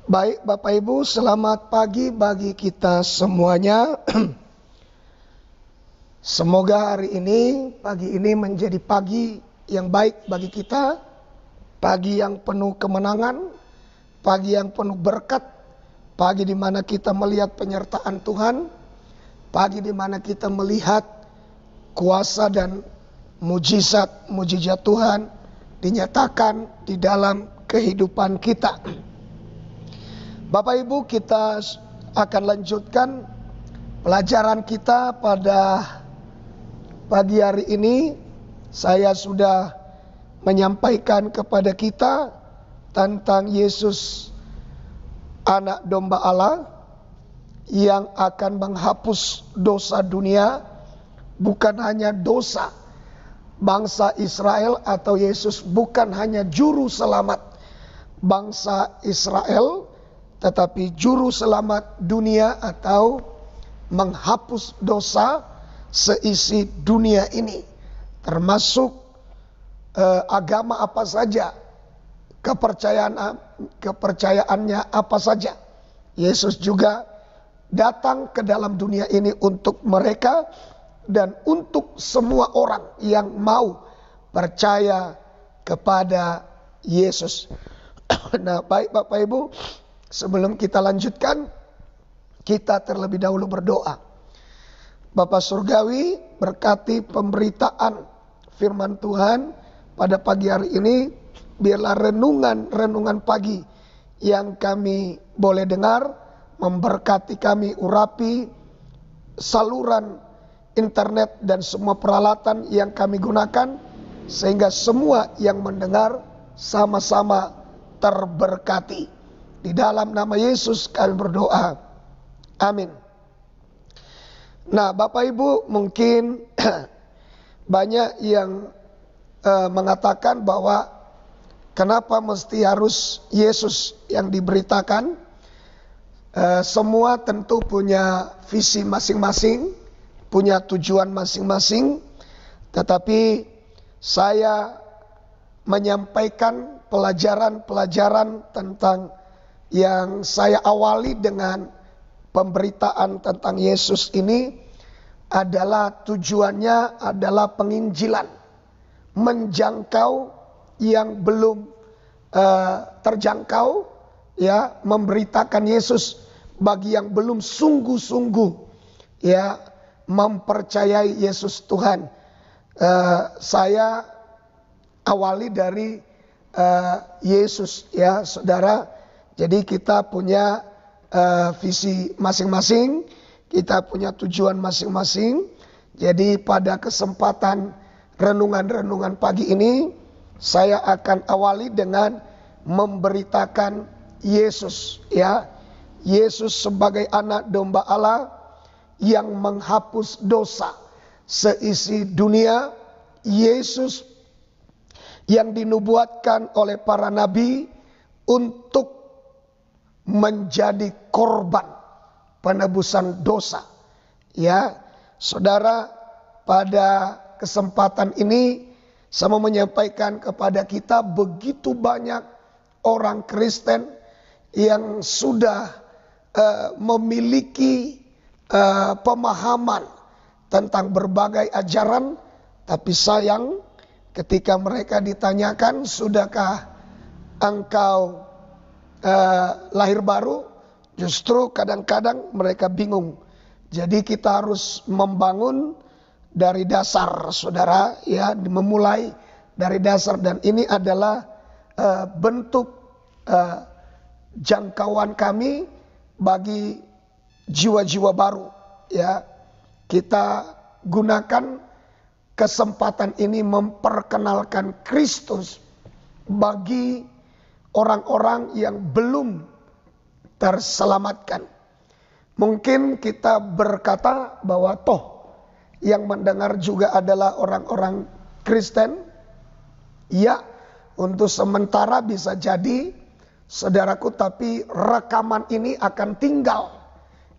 Baik Bapak Ibu, selamat pagi bagi kita semuanya. Semoga pagi ini menjadi pagi yang baik bagi kita. Pagi yang penuh kemenangan, pagi yang penuh berkat, pagi di mana kita melihat penyertaan Tuhan, pagi di mana kita melihat kuasa dan mujizat Tuhan dinyatakan di dalam kehidupan kita. Bapak Ibu, kita akan lanjutkan pelajaran kita pada pagi hari ini. Saya sudah menyampaikan kepada kita tentang Yesus, anak domba Allah yang akan menghapus dosa dunia, bukan hanya dosa bangsa Israel, atau Yesus bukan hanya juru selamat bangsa Israel, tetapi juru selamat dunia atau menghapus dosa seisi dunia ini, termasuk agama apa saja, kepercayaannya apa saja. Yesus juga datang ke dalam dunia ini untuk mereka dan untuk semua orang yang mau percaya kepada Yesus. Nah, baik Bapak Ibu, sebelum kita lanjutkan, kita terlebih dahulu berdoa. Bapa Surgawi, berkati pemberitaan firman Tuhan pada pagi hari ini. Biarlah renungan pagi yang kami boleh dengar memberkati kami, urapi saluran internet dan semua peralatan yang kami gunakan, sehingga semua yang mendengar sama-sama terberkati. Di dalam nama Yesus kami berdoa. Amin. Nah, Bapak Ibu, mungkin banyak yang mengatakan bahwa kenapa mesti harus Yesus yang diberitakan. Semua tentu punya visi masing-masing, punya tujuan masing-masing. Tetapi saya menyampaikan pelajaran-pelajaran tentang yang saya awali dengan pemberitaan tentang Yesus ini adalah tujuannya adalah penginjilan, menjangkau yang belum terjangkau, ya, memberitakan Yesus bagi yang belum sungguh-sungguh ya mempercayai Yesus Tuhan. Saya awali dari Yesus, ya saudara. Jadi kita punya visi masing-masing, kita punya tujuan masing-masing. Jadi pada kesempatan renungan pagi ini, saya akan awali dengan memberitakan Yesus, ya. Yesus sebagai anak domba Allah yang menghapus dosa seisi dunia. Yesus yang dinubuatkan oleh para nabi untuk menjadi korban penebusan dosa. Ya, saudara, pada kesempatan ini saya mau menyampaikan kepada kita begitu banyak orang Kristen yang sudah memiliki pemahaman tentang berbagai ajaran, tapi sayang ketika mereka ditanyakan, sudahkah engkau lahir baru, justru kadang-kadang mereka bingung. Jadi kita harus membangun dari dasar, saudara, ya, memulai dari dasar. Dan ini adalah bentuk jangkauan kami bagi jiwa-jiwa baru, ya. Kita gunakan kesempatan ini memperkenalkan Kristus bagi orang-orang yang belum terselamatkan. Mungkin kita berkata bahwa toh yang mendengar juga adalah orang-orang Kristen. Ya, untuk sementara bisa jadi, saudaraku, tapi rekaman ini akan tinggal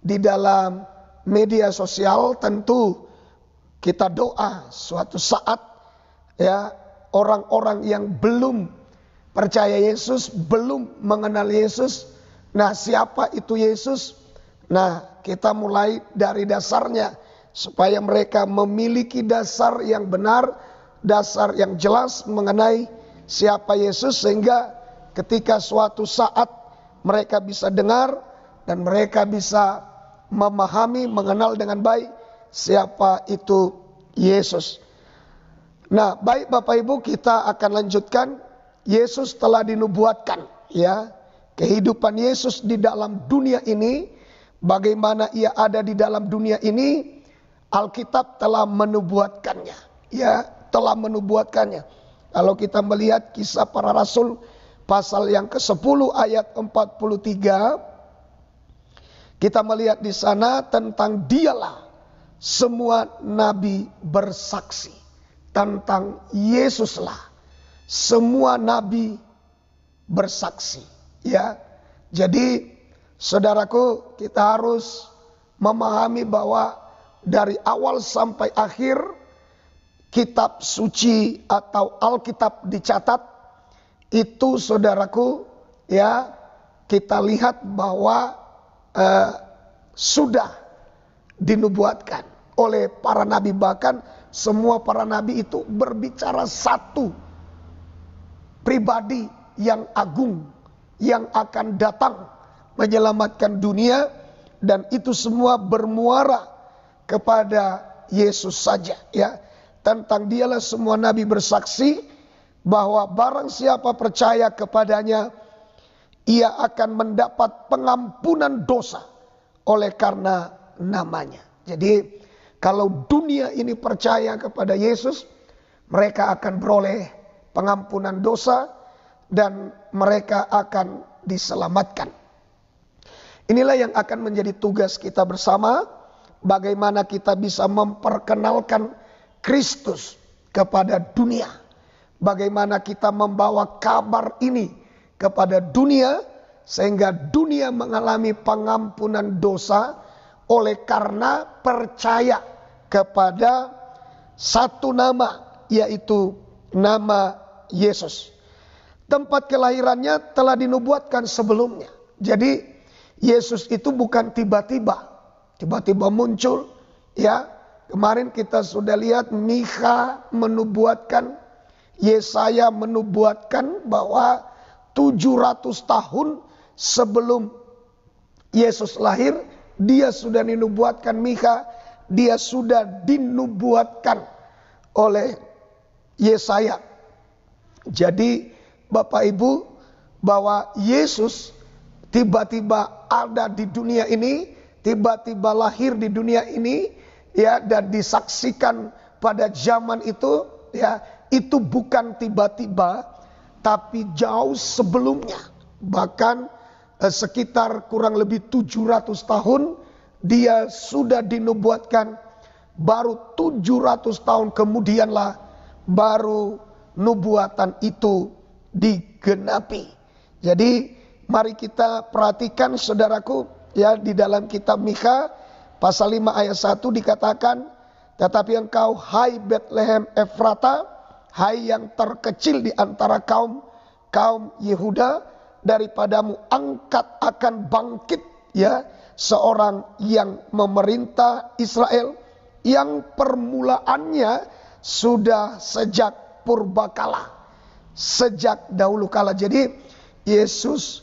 di dalam media sosial. Tentu kita doa suatu saat, ya, orang-orang yang belum percaya Yesus, belum mengenal Yesus, Nah, siapa itu Yesus? Nah, kita mulai dari dasarnya supaya mereka memiliki dasar yang benar, dasar yang jelas mengenai siapa Yesus, sehingga ketika suatu saat mereka bisa dengar dan mereka bisa memahami, mengenal dengan baik siapa itu Yesus. Nah, baik Bapak Ibu, kita akan lanjutkan. Yesus telah dinubuatkan, ya. Kehidupan Yesus di dalam dunia ini, bagaimana ia ada di dalam dunia ini, Alkitab telah menubuatkannya, ya, telah menubuatkannya. Kalau kita melihat Kisah Para Rasul pasal yang ke-10 ayat 43, kita melihat di sana tentang dialah semua nabi bersaksi. Tentang Yesuslah semua nabi bersaksi, ya. Jadi saudaraku, kita harus memahami bahwa dari awal sampai akhir kitab suci atau Alkitab dicatat, itu saudaraku, ya, kita lihat bahwa sudah dinubuatkan oleh para nabi. Bahkan semua para nabi itu berbicara satu pribadi yang agung, yang akan datang menyelamatkan dunia, dan itu semua bermuara kepada Yesus saja, ya. Tentang dialah semua nabi bersaksi bahwa barang siapa percaya kepadanya, ia akan mendapat pengampunan dosa oleh karena namanya. Jadi kalau dunia ini percaya kepada Yesus, mereka akan beroleh pengampunan dosa dan mereka akan diselamatkan. Inilah yang akan menjadi tugas kita bersama, bagaimana kita bisa memperkenalkan Kristus kepada dunia. Bagaimana kita membawa kabar ini kepada dunia, sehingga dunia mengalami pengampunan dosa oleh karena percaya kepada satu nama, yaitu nama Yesus. Tempat kelahirannya telah dinubuatkan sebelumnya. Jadi Yesus itu bukan tiba-tiba muncul, ya. Kemarin kita sudah lihat Mikha menubuatkan, Yesaya menubuatkan bahwa 700 tahun sebelum Yesus lahir, dia sudah dinubuatkan. Mikha, dia sudah dinubuatkan oleh Yesaya. Jadi Bapak Ibu, bahwa Yesus tiba-tiba ada di dunia ini, tiba-tiba lahir di dunia ini, ya, dan disaksikan pada zaman itu, ya, itu bukan tiba-tiba, tapi jauh sebelumnya. Bahkan sekitar kurang lebih 700 tahun dia sudah dinubuatkan. Baru 700 tahun kemudianlah baru nubuatan itu digenapi. Jadi mari kita perhatikan saudaraku, ya, di dalam kitab Mikha pasal 5 ayat 1 dikatakan, tetapi engkau hai Betlehem Efrata, hai yang terkecil di antara kaum Yehuda, daripadamu angkat akan bangkit, ya, seorang yang memerintah Israel, yang permulaannya sudah sejak purbakala, sejak dahulu kala. Jadi Yesus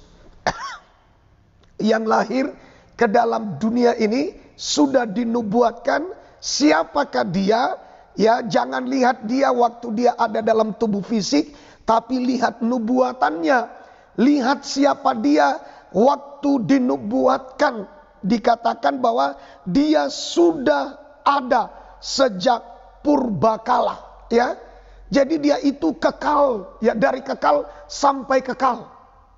yang lahir ke dalam dunia ini sudah dinubuatkan. Siapakah dia? Ya, jangan lihat dia waktu dia ada dalam tubuh fisik, tapi lihat nubuatannya. Lihat siapa dia waktu dinubuatkan. Dikatakan bahwa dia sudah ada sejak purbakala, ya. Jadi dia itu kekal, ya, dari kekal sampai kekal,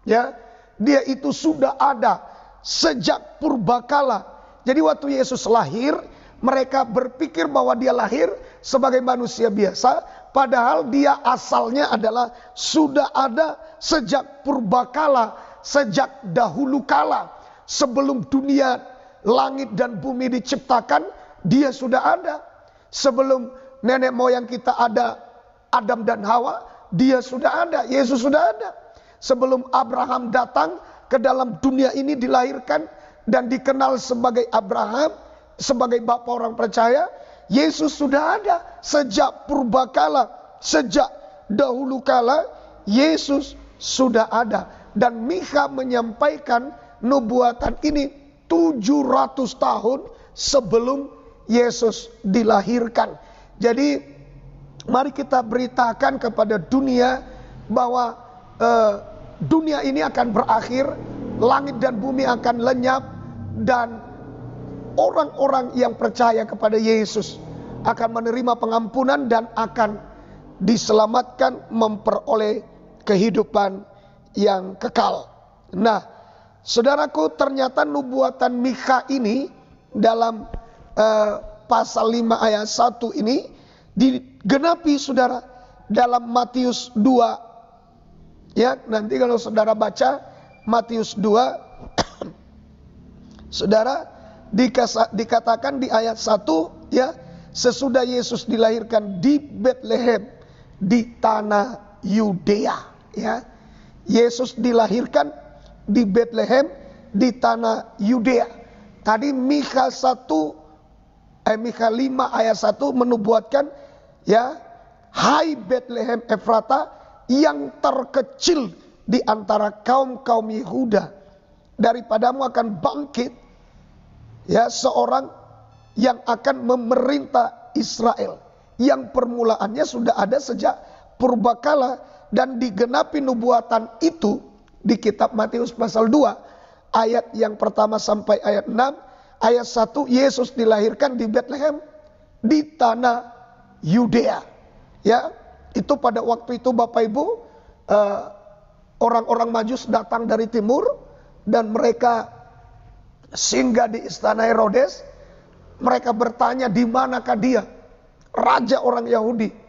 ya. Dia itu sudah ada sejak purbakala. Jadi waktu Yesus lahir, mereka berpikir bahwa dia lahir sebagai manusia biasa, padahal dia asalnya adalah sudah ada sejak purbakala, sejak dahulu kala. Sebelum dunia, langit dan bumi diciptakan, dia sudah ada. Sebelum nenek moyang kita ada, Adam dan Hawa, dia sudah ada, Yesus sudah ada. Sebelum Abraham datang ke dalam dunia ini dilahirkan dan dikenal sebagai Abraham, sebagai bapa orang percaya, Yesus sudah ada sejak purbakala, sejak dahulu kala Yesus sudah ada. Dan Mikha menyampaikan nubuatan ini 700 tahun sebelum Yesus dilahirkan. Jadi mari kita beritakan kepada dunia bahwa dunia ini akan berakhir, langit dan bumi akan lenyap, dan orang-orang yang percaya kepada Yesus akan menerima pengampunan dan akan diselamatkan, memperoleh kehidupan yang kekal. Nah, saudaraku, ternyata nubuatan Mikha ini dalam pasal 5 ayat 1 ini digenapi, saudara, dalam Matius 2. Ya, nanti kalau saudara baca Matius 2, saudara, dikatakan di ayat 1, ya, sesudah Yesus dilahirkan di Betlehem di tanah Yudea, ya. Yesus dilahirkan di Betlehem di tanah Yudea. Tadi Mikha 5 ayat 1 menubuatkan, ya, hai Betlehem Efrata yang terkecil di antara kaum-kaum Yehuda, daripadamu akan bangkit, ya, seorang yang akan memerintah Israel, yang permulaannya sudah ada sejak purbakala. Dan digenapi nubuatan itu di kitab Matius pasal 2 ayat yang pertama sampai ayat 6. Ayat 1, Yesus dilahirkan di Betlehem di tanah Yudea. Ya, itu pada waktu itu Bapak Ibu, orang-orang Majus datang dari timur dan mereka singgah di istana Herodes. Mereka bertanya, di manakah dia, raja orang Yahudi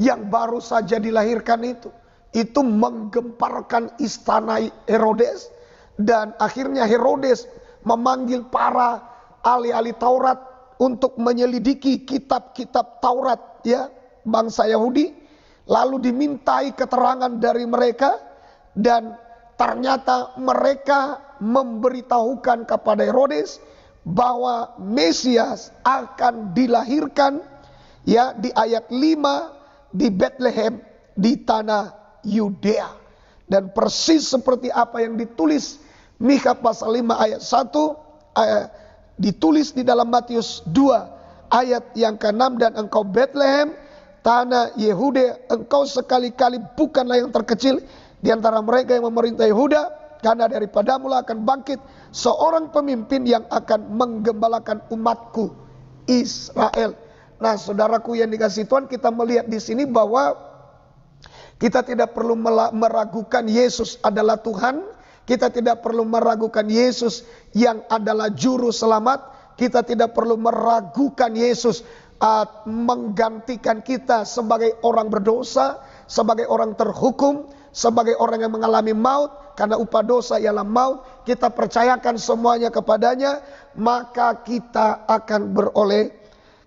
yang baru saja dilahirkan itu. Itu menggemparkan istana Herodes, dan akhirnya Herodes memanggil para ahli-ahli Taurat untuk menyelidiki kitab-kitab Taurat, ya, bangsa Yahudi, lalu dimintai keterangan dari mereka, dan ternyata mereka memberitahukan kepada Herodes bahwa Mesias akan dilahirkan, ya, di ayat 5 di Betlehem di tanah Yudea. Dan persis seperti apa yang ditulis Mikha pasal 5 ayat 1, ditulis di dalam Matius 2 ayat yang ke-6, dan engkau Betlehem tanah Yehuda, engkau sekali-kali bukanlah yang terkecil di antara mereka yang memerintah Yehuda, karena daripadamu akan bangkit seorang pemimpin yang akan menggembalakan umatku Israel. Nah, saudaraku yang dikasihi Tuhan, kita melihat di sini bahwa kita tidak perlu meragukan Yesus adalah Tuhan. Kita tidak perlu meragukan Yesus yang adalah juru selamat. Kita tidak perlu meragukan Yesus menggantikan kita sebagai orang berdosa, sebagai orang terhukum, sebagai orang yang mengalami maut. Karena upah dosa ialah maut. Kita percayakan semuanya kepadanya, maka kita akan beroleh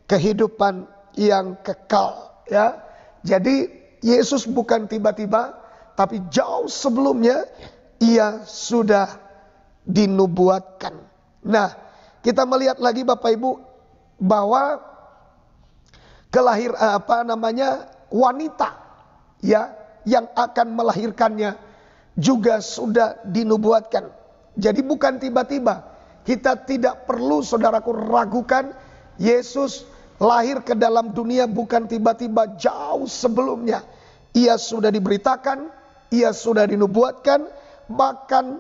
kehidupan yang kekal, ya. Jadi Yesus bukan tiba-tiba, tapi jauh sebelumnya ia sudah dinubuatkan. Nah, kita melihat lagi Bapak Ibu bahwa wanita, ya, yang akan melahirkannya juga sudah dinubuatkan. Jadi bukan tiba-tiba. Kita tidak perlu, saudaraku, ragukan Yesus lahir ke dalam dunia bukan tiba-tiba, jauh sebelumnya. Ia sudah diberitakan, ia sudah dinubuatkan, bahkan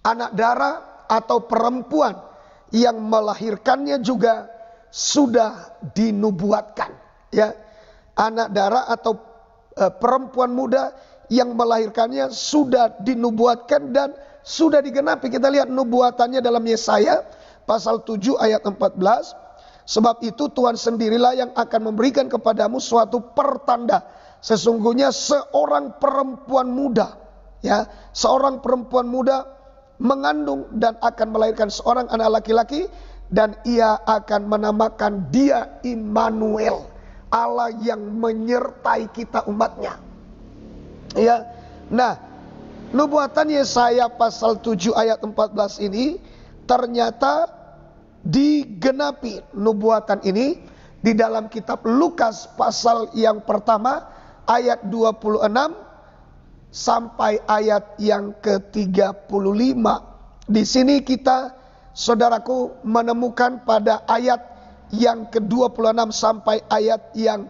anak darah atau perempuan yang melahirkannya juga sudah dinubuatkan, ya. Anak darah atau perempuan muda yang melahirkannya sudah dinubuatkan dan sudah digenapi. Kita lihat nubuatannya dalam Yesaya pasal 7 ayat 14. Sebab itu Tuhan sendirilah yang akan memberikan kepadamu suatu pertanda. Sesungguhnya seorang perempuan muda, ya, seorang perempuan muda mengandung dan akan melahirkan seorang anak laki-laki, dan ia akan menamakan dia Immanuel, Allah yang menyertai kita umatnya. Ya. Nah, nubuatan Yesaya pasal 7 ayat 14 ini ternyata digenapi nubuatan ini di dalam kitab Lukas pasal yang pertama ayat 26 sampai ayat yang ke-35. Di sini kita, saudaraku, menemukan pada ayat yang ke-26 sampai ayat yang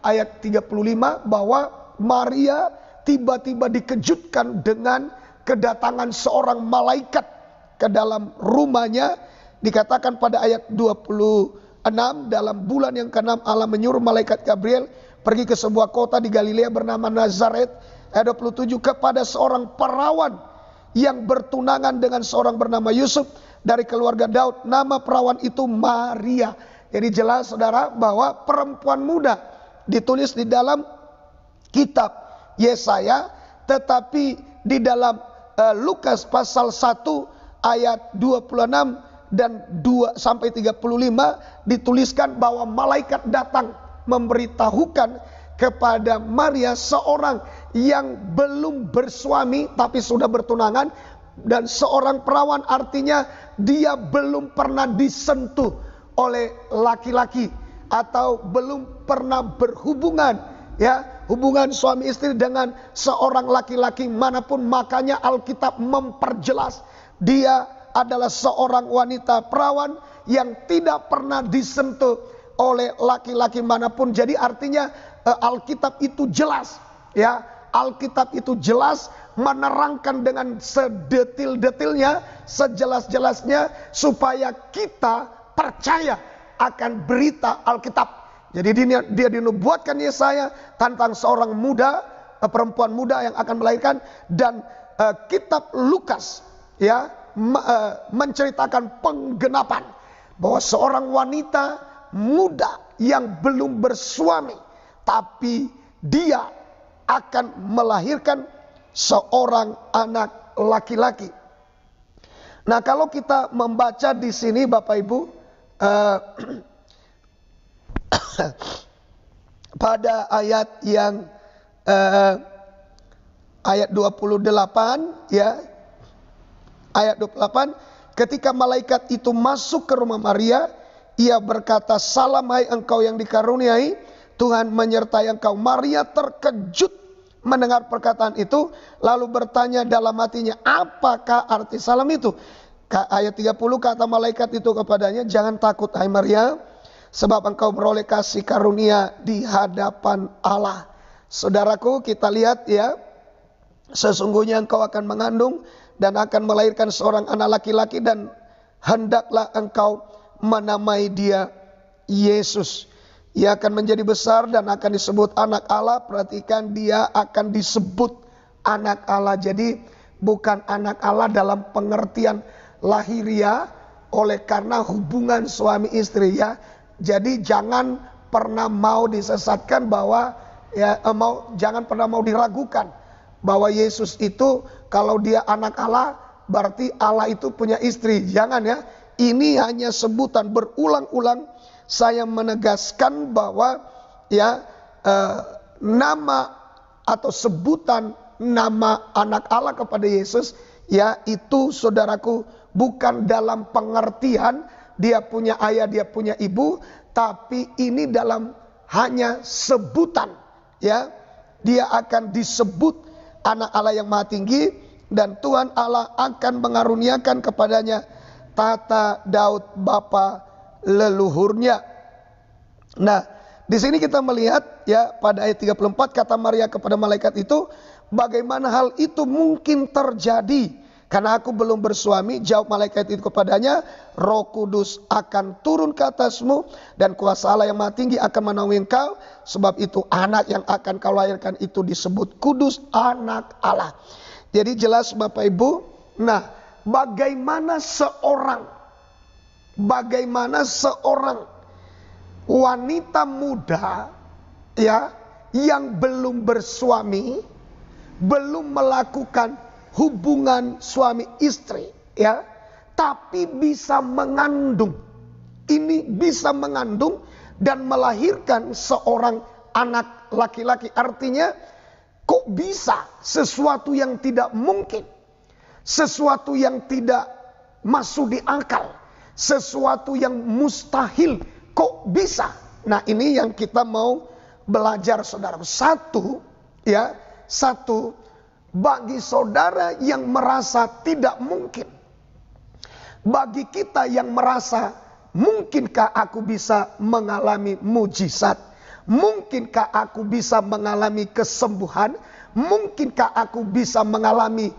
ayat 35 bahwa Maria tiba-tiba dikejutkan dengan kedatangan seorang malaikat ke dalam rumahnya. Dikatakan pada ayat 26, dalam bulan yang ke-6 Allah menyuruh malaikat Gabriel pergi ke sebuah kota di Galilea bernama Nazaret. Ayat 27, kepada seorang perawan yang bertunangan dengan seorang bernama Yusuf dari keluarga Daud. Nama perawan itu Maria. Jadi jelas saudara bahwa perempuan muda ditulis di dalam kitab Yesaya, tetapi di dalam Lukas pasal 1 ayat 26 dan 2 sampai 35 dituliskan bahwa malaikat datang memberitahukan kepada Maria, seorang yang belum bersuami tapi sudah bertunangan, dan seorang perawan artinya dia belum pernah disentuh oleh laki-laki atau belum pernah berhubungan, ya, hubungan suami istri dengan seorang laki-laki manapun. Makanya Alkitab memperjelas dia adalah seorang wanita perawan yang tidak pernah disentuh oleh laki-laki manapun. Jadi artinya Alkitab itu jelas, ya, Alkitab itu jelas menerangkan dengan sedetil-detilnya, sejelas-jelasnya, supaya kita percaya akan berita Alkitab. Jadi dia dinubuatkan Yesaya tentang seorang muda, perempuan muda yang akan melahirkan, dan kitab Lukas, ya, menceritakan penggenapan bahwa seorang wanita muda yang belum bersuami tapi dia akan melahirkan seorang anak laki-laki. Nah, kalau kita membaca di sini Bapak Ibu, pada ayat yang ayat 28, ya, ayat 28, ketika malaikat itu masuk ke rumah Maria, ia berkata, "Salam hai engkau yang dikaruniai, Tuhan menyertai engkau." Maria terkejut mendengar perkataan itu, lalu bertanya dalam hatinya, apakah arti salam itu? Ayat 30, kata malaikat itu kepadanya, "Jangan takut hai Maria, sebab engkau beroleh kasih karunia di hadapan Allah." Saudaraku, kita lihat, ya, sesungguhnya engkau akan mengandung dan akan melahirkan seorang anak laki-laki, dan hendaklah engkau menamai dia Yesus. Ia akan menjadi besar dan akan disebut anak Allah. Perhatikan, dia akan disebut anak Allah. Jadi bukan anak Allah dalam pengertian lahiriah oleh karena hubungan suami istri, ya. Jadi jangan pernah mau disesatkan bahwa, ya, jangan pernah mau diragukan bahwa Yesus itu kalau dia anak Allah berarti Allah itu punya istri. Jangan, ya. Ini hanya sebutan. Berulang-ulang saya menegaskan bahwa, ya, nama atau sebutan nama anak Allah kepada Yesus, ya, itu saudaraku bukan dalam pengertian dia punya ayah, dia punya ibu, tapi ini dalam hanya sebutan, ya. Dia akan disebut anak Allah yang Maha Tinggi, dan Tuhan Allah akan mengaruniakan kepadanya tata Daud bapa leluhurnya. Nah, di sini kita melihat, ya, pada ayat 34 kata Maria kepada malaikat itu, "Bagaimana hal itu mungkin terjadi? Karena aku belum bersuami." Jawab malaikat itu kepadanya, "Roh Kudus akan turun ke atasmu dan kuasa Allah yang Maha Tinggi akan menaungi engkau. Sebab itu anak yang akan kau lahirkan itu disebut kudus, anak Allah." Jadi jelas Bapak Ibu. Nah, bagaimana seorang wanita muda, ya, yang belum bersuami, belum melakukan hubungan suami istri, ya, tapi bisa mengandung. Ini bisa mengandung dan melahirkan seorang anak laki-laki. Artinya Kok bisa sesuatu yang tidak mungkin, sesuatu yang tidak masuk di akal, sesuatu yang mustahil, kok bisa? Nah, ini yang kita mau belajar, saudara. Satu, bagi saudara yang merasa tidak mungkin, bagi kita yang merasa mungkinkah aku bisa mengalami mujizat, mungkinkah aku bisa mengalami kesembuhan, mungkinkah aku bisa mengalami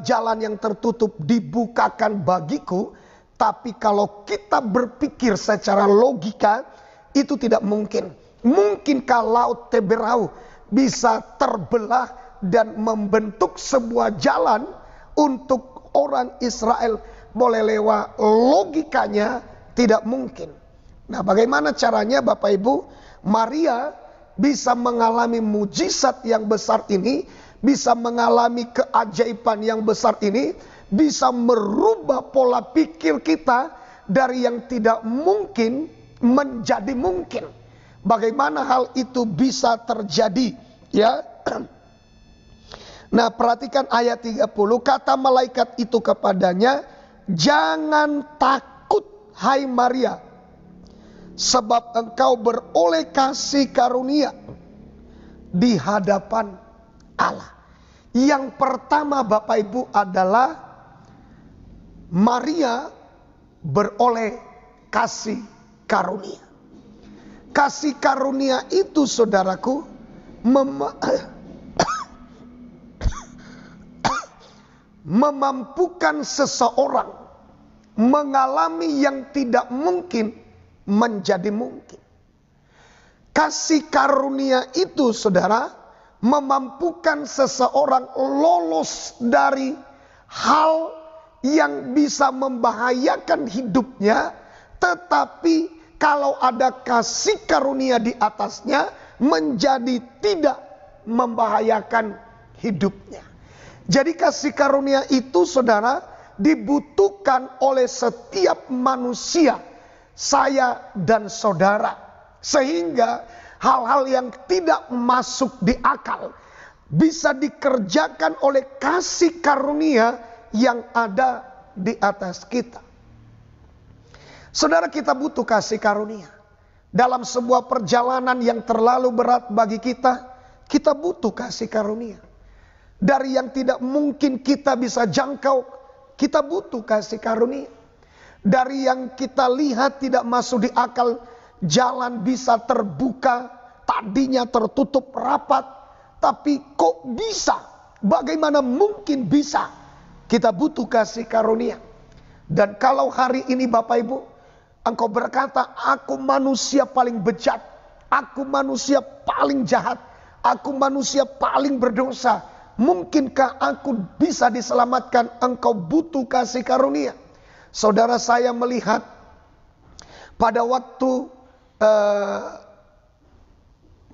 jalan yang tertutup dibukakan bagiku. Tapi kalau kita berpikir secara logika, itu tidak mungkin. Mungkinkah laut Teberau bisa terbelah dan membentuk sebuah jalan untuk orang Israel boleh lewat? Logikanya tidak mungkin. Nah, bagaimana caranya Bapak Ibu? Maria bisa mengalami mujizat yang besar ini, bisa mengalami keajaiban yang besar ini, bisa merubah pola pikir kita dari yang tidak mungkin menjadi mungkin. Bagaimana hal itu bisa terjadi? Ya. Nah, perhatikan ayat 30, kata malaikat itu kepadanya, "Jangan takut, hai Maria, sebab engkau beroleh kasih karunia di hadapan Allah." Yang pertama Bapak Ibu adalah Maria beroleh kasih karunia. Kasih karunia itu, saudaraku, memampukan seseorang mengalami yang tidak mungkin menjadi mungkin. Kasih karunia itu, saudara, memampukan seseorang lolos dari hal yang bisa membahayakan hidupnya, tetapi kalau ada kasih karunia di atasnya menjadi tidak membahayakan hidupnya. Jadi kasih karunia itu, saudara, dibutuhkan oleh setiap manusia, saya dan saudara, sehingga hal-hal yang tidak masuk di akal bisa dikerjakan oleh kasih karunia yang ada di atas kita. Saudara, kita butuh kasih karunia dalam sebuah perjalanan yang terlalu berat bagi kita. Kita butuh kasih karunia. Dari yang tidak mungkin kita bisa jangkau, kita butuh kasih karunia. Dari yang kita lihat tidak masuk di akal, jalan bisa terbuka, tadinya tertutup rapat, tapi kok bisa? Bagaimana mungkin bisa? Kita butuh kasih karunia. Dan kalau hari ini Bapak Ibu, engkau berkata, aku manusia paling bejat, aku manusia paling jahat, aku manusia paling berdosa, mungkinkah aku bisa diselamatkan? Engkau butuh kasih karunia. Saudara, saya melihat pada waktu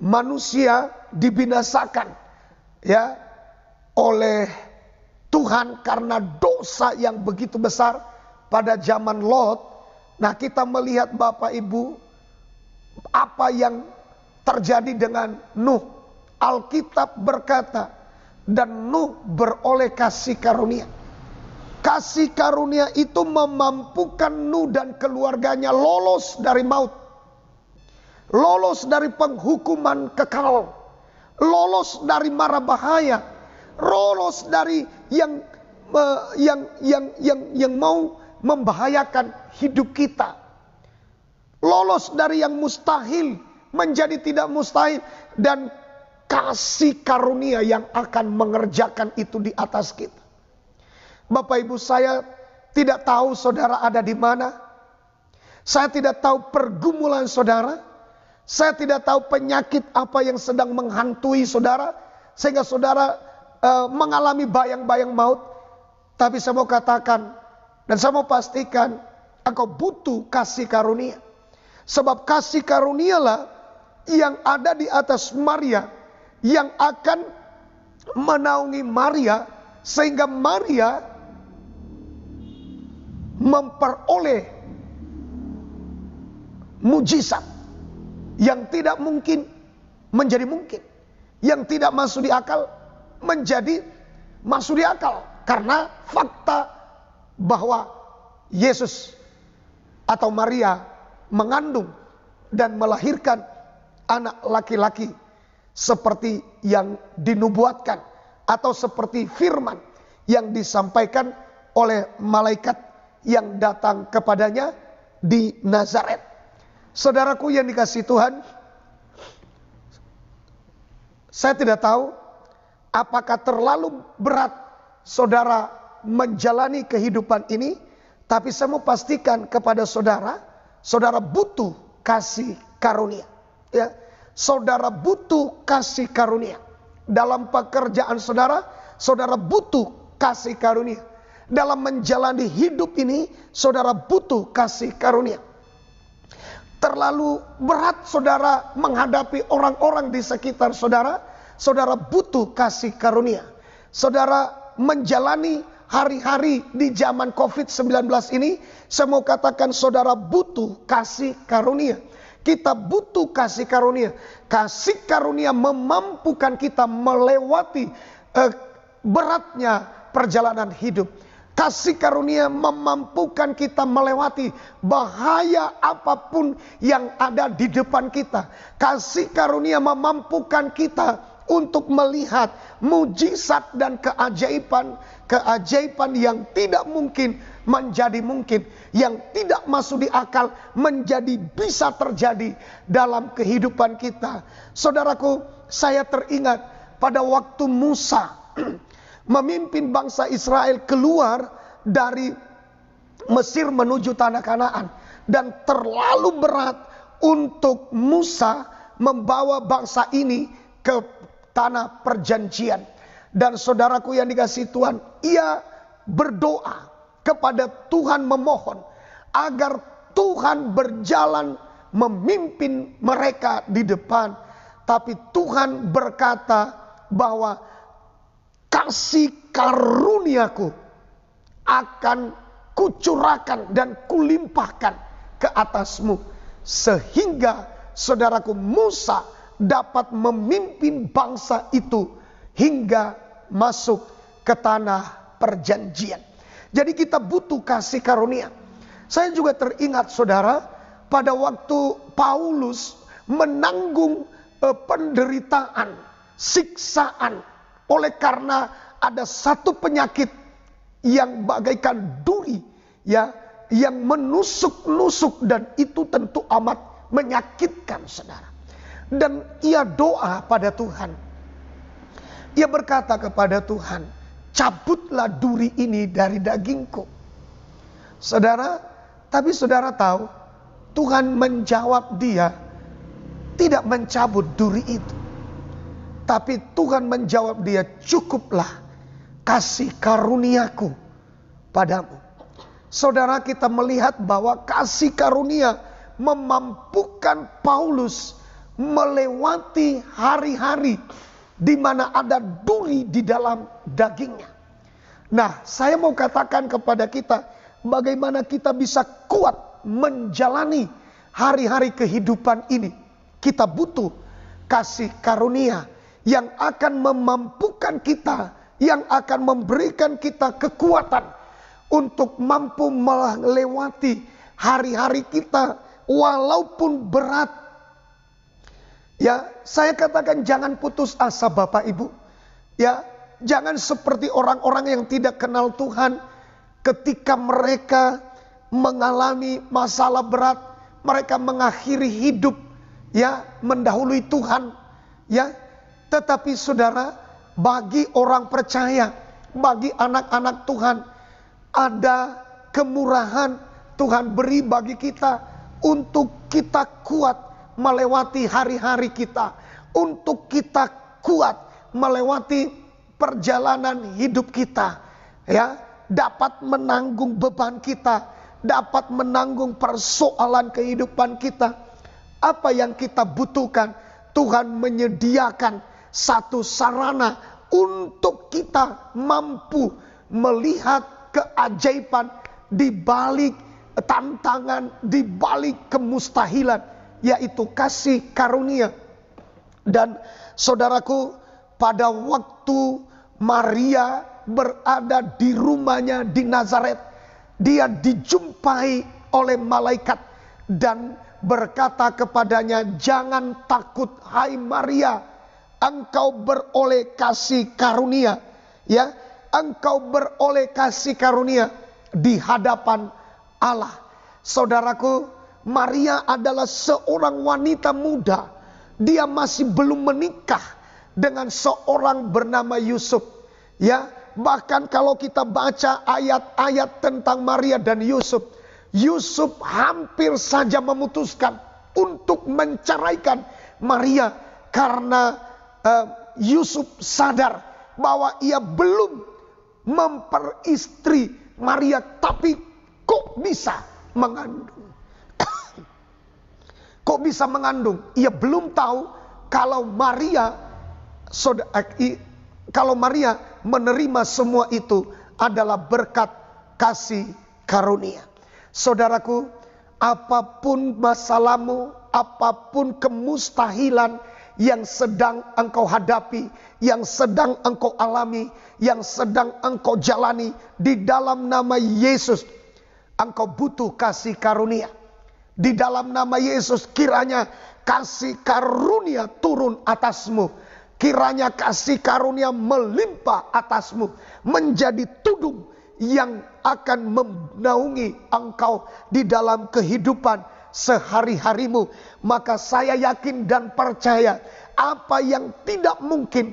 manusia dibinasakan ya oleh Tuhan karena dosa yang begitu besar pada zaman Lot. Nah, kita melihat Bapak Ibu apa yang terjadi dengan Nuh. Alkitab berkata, dan Nuh beroleh kasih karunia. Kasih karunia itu memampukan Nuh dan keluarganya lolos dari maut, lolos dari penghukuman kekal, lolos dari mara bahaya, lolos dari yang mau membahayakan hidup kita, lolos dari yang mustahil menjadi tidak mustahil, dan kasih karunia yang akan mengerjakan itu di atas kita. Bapak Ibu, saya tidak tahu saudara ada di mana. Saya tidak tahu pergumulan saudara. Saya tidak tahu penyakit apa yang sedang menghantui saudara, sehingga saudara mengalami bayang-bayang maut. Tapi saya mau katakan, dan saya mau pastikan, engkau butuh kasih karunia. Sebab kasih karunialah yang ada di atas Maria, yang akan menaungi Maria, sehingga Maria memperoleh mujizat yang tidak mungkin menjadi mungkin, yang tidak masuk di akal menjadi masuk di akal. Karena fakta bahwa Yesus atau Maria mengandung dan melahirkan anak laki-laki seperti yang dinubuatkan atau seperti firman yang disampaikan oleh malaikat yang datang kepadanya di Nazaret. Saudaraku yang dikasihi Tuhan, saya tidak tahu apakah terlalu berat saudara menjalani kehidupan ini, tapi saya mau pastikan kepada saudara, saudara butuh kasih karunia. Ya, saudara butuh kasih karunia. Dalam pekerjaan saudara, saudara butuh kasih karunia. Dalam menjalani hidup ini, saudara butuh kasih karunia. Terlalu berat saudara menghadapi orang-orang di sekitar saudara, saudara butuh kasih karunia. Saudara menjalani hari-hari di zaman COVID-19 ini, saya mau katakan saudara butuh kasih karunia. Kita butuh kasih karunia. Kasih karunia memampukan kita melewati beratnya perjalanan hidup. Kasih karunia memampukan kita melewati bahaya apapun yang ada di depan kita. Kasih karunia memampukan kita untuk melihat mujizat dan keajaiban yang tidak mungkin menjadi mungkin, yang tidak masuk di akal menjadi bisa terjadi dalam kehidupan kita. Saudaraku, saya teringat pada waktu Musa memimpin bangsa Israel keluar dari Mesir menuju tanah Kanaan, dan terlalu berat untuk Musa membawa bangsa ini ke tanah perjanjian. Dan saudaraku yang dikasihi Tuhan, ia berdoa kepada Tuhan, memohon agar Tuhan berjalan memimpin mereka di depan. Tapi Tuhan berkata bahwa kasih karuniaku akan kucurahkan dan kulimpahkan ke atasmu, sehingga saudaraku Musa dapat memimpin bangsa itu hingga masuk ke tanah perjanjian. Jadi kita butuh kasih karunia. Saya juga teringat saudara, pada waktu Paulus menanggung penderitaan, siksaan oleh karena ada satu penyakit yang bagaikan duri, ya, yang menusuk-nusuk, dan itu tentu amat menyakitkan saudara. Dan ia doa pada Tuhan. Ia berkata kepada Tuhan, cabutlah duri ini dari dagingku. Saudara, tapi saudara tahu, Tuhan menjawab dia, tidak mencabut duri itu. Tapi Tuhan menjawab dia, cukuplah kasih karuniaku padamu. Saudara, kita melihat bahwa kasih karunia memampukan Paulus melewati hari-hari di mana ada duri di dalam dagingnya. Nah, saya mau katakan kepada kita, bagaimana kita bisa kuat menjalani hari-hari kehidupan ini. Kita butuh kasih karunia yang akan memampukan kita, yang akan memberikan kita kekuatan untuk mampu melewati hari-hari kita walaupun berat. Ya, saya katakan jangan putus asa Bapak Ibu. Ya, jangan seperti orang-orang yang tidak kenal Tuhan, ketika mereka mengalami masalah berat, mereka mengakhiri hidup, ya, mendahului Tuhan, ya. Tetapi saudara, bagi orang percaya, bagi anak-anak Tuhan, ada kemurahan Tuhan beri bagi kita untuk kita kuat melewati hari-hari kita, untuk kita kuat melewati perjalanan hidup kita, ya, dapat menanggung beban kita, dapat menanggung persoalan kehidupan kita. Apa yang kita butuhkan? Tuhan menyediakan satu sarana untuk kita mampu melihat keajaiban di balik tantangan, di balik kemustahilan, yaitu kasih karunia. Dan saudaraku, pada waktu Maria berada di rumahnya di Nazaret. Dia dijumpai oleh malaikat dan berkata kepadanya, "Jangan takut hai Maria, engkau beroleh kasih karunia." Ya, engkau beroleh kasih karunia di hadapan Allah. Saudaraku, Maria adalah seorang wanita muda. Dia masih belum menikah dengan seorang bernama Yusuf. Ya, bahkan kalau kita baca ayat-ayat tentang Maria dan Yusuf, Yusuf hampir saja memutuskan untuk menceraikan Maria karena Yusuf sadar bahwa ia belum memperistri Maria, tapi kok bisa mengandung? Kok bisa mengandung? Ia belum tahu kalau Maria menerima semua itu adalah berkat kasih karunia. Saudaraku, apapun masalahmu, apapun kemustahilan yang sedang engkau hadapi, yang sedang engkau alami, yang sedang engkau jalani, di dalam nama Yesus engkau butuh kasih karunia. Di dalam nama Yesus kiranya kasih karunia turun atasmu. Kiranya kasih karunia melimpah atasmu, menjadi tudung yang akan menaungi engkau di dalam kehidupan sehari-harimu. Maka saya yakin dan percaya, apa yang tidak mungkin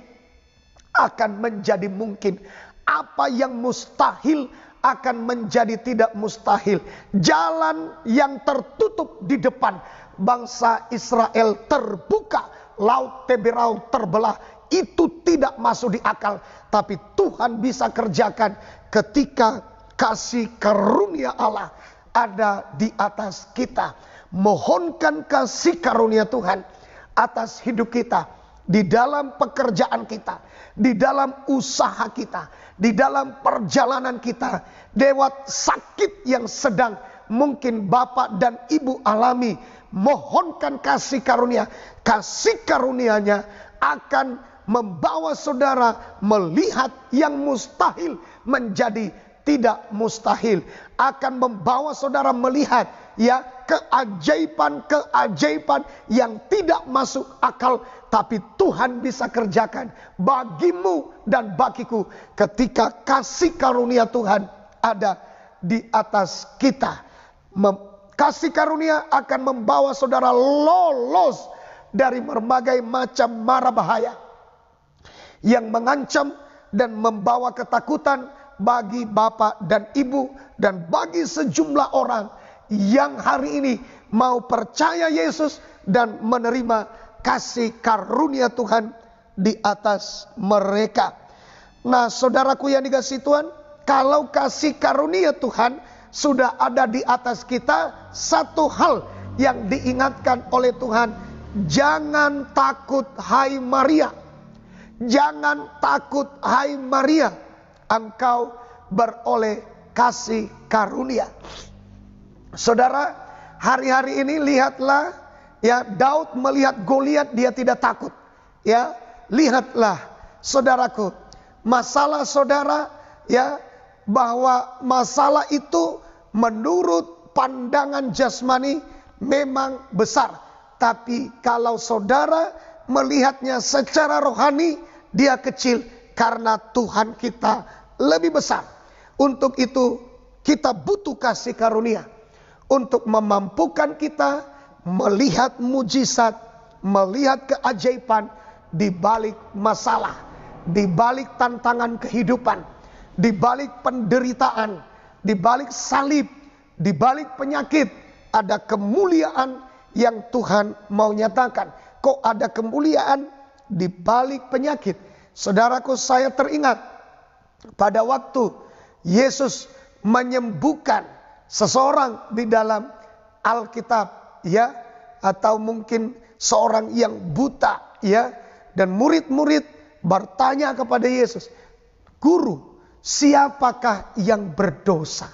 akan menjadi mungkin. Apa yang mustahil akan menjadi tidak mustahil. Jalan yang tertutup di depan bangsa Israel terbuka, laut Teberau terbelah, itu tidak masuk di akal. Tapi Tuhan bisa kerjakan ketika kasih karunia Allah ada di atas kita. Mohonkan kasih karunia Tuhan atas hidup kita, di dalam pekerjaan kita, di dalam usaha kita, di dalam perjalanan kita. Lewat sakit yang sedang mungkin Bapak dan Ibu alami, mohonkan kasih karunia. Kasih karunia-Nya akan membawa saudara melihat yang mustahil menjadi tidak mustahil. Akan membawa saudara melihat ya keajaiban-keajaiban yang tidak masuk akal, tapi Tuhan bisa kerjakan bagimu dan bagiku ketika kasih karunia Tuhan ada di atas kita. Kasih karunia akan membawa saudara lolos dari berbagai macam mara bahaya yang mengancam dan membawa ketakutan bagi Bapak dan Ibu dan bagi sejumlah orang yang hari ini mau percaya Yesus dan menerima kasih karunia Tuhan di atas mereka. Nah, saudaraku yang dikasihi Tuhan, kalau kasih karunia Tuhan sudah ada di atas kita, satu hal yang diingatkan oleh Tuhan, jangan takut hai Maria. Jangan takut hai Maria, engkau beroleh kasih karunia. Saudara, hari-hari ini lihatlah ya, Daud melihat Goliat dia tidak takut. Ya, lihatlah saudaraku, masalah saudara ya, bahwa masalah itu menurut pandangan jasmani memang besar, tapi kalau saudara melihatnya secara rohani, dia kecil karena Tuhan kita lebih besar. Untuk itu kita butuh kasih karunia untuk memampukan kita melihat mujizat, melihat keajaiban di balik masalah, di balik tantangan kehidupan, di balik penderitaan, di balik salib, di balik penyakit, ada kemuliaan yang Tuhan mau nyatakan. Kok ada kemuliaan di balik penyakit? Saudaraku, saya teringat pada waktu Yesus menyembuhkan seseorang di dalam Alkitab, ya, atau mungkin seorang yang buta, ya, dan murid-murid bertanya kepada Yesus, "Guru, siapakah yang berdosa?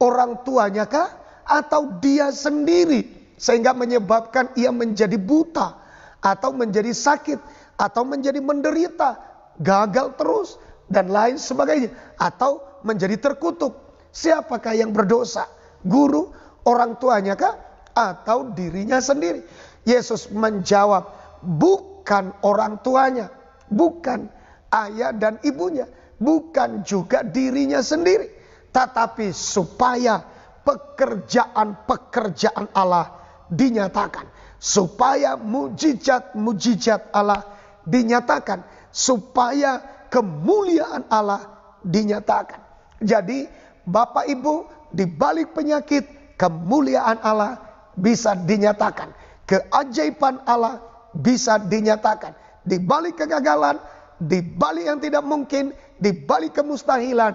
Orang tuanya kah atau dia sendiri sehingga menyebabkan ia menjadi buta atau menjadi sakit atau menjadi menderita, gagal terus, dan lain sebagainya. Atau menjadi terkutuk. Siapakah yang berdosa? Guru, orang tuanya kah? Atau dirinya sendiri? Yesus menjawab, bukan orang tuanya, bukan ayah dan ibunya, bukan juga dirinya sendiri, tetapi supaya pekerjaan-pekerjaan Allah dinyatakan, supaya mujizat-mujizat Allah dinyatakan, supaya kemuliaan Allah dinyatakan. Jadi Bapak Ibu, di balik penyakit, kemuliaan Allah bisa dinyatakan, keajaiban Allah bisa dinyatakan. Di balik kegagalan, di balik yang tidak mungkin, di balik kemustahilan,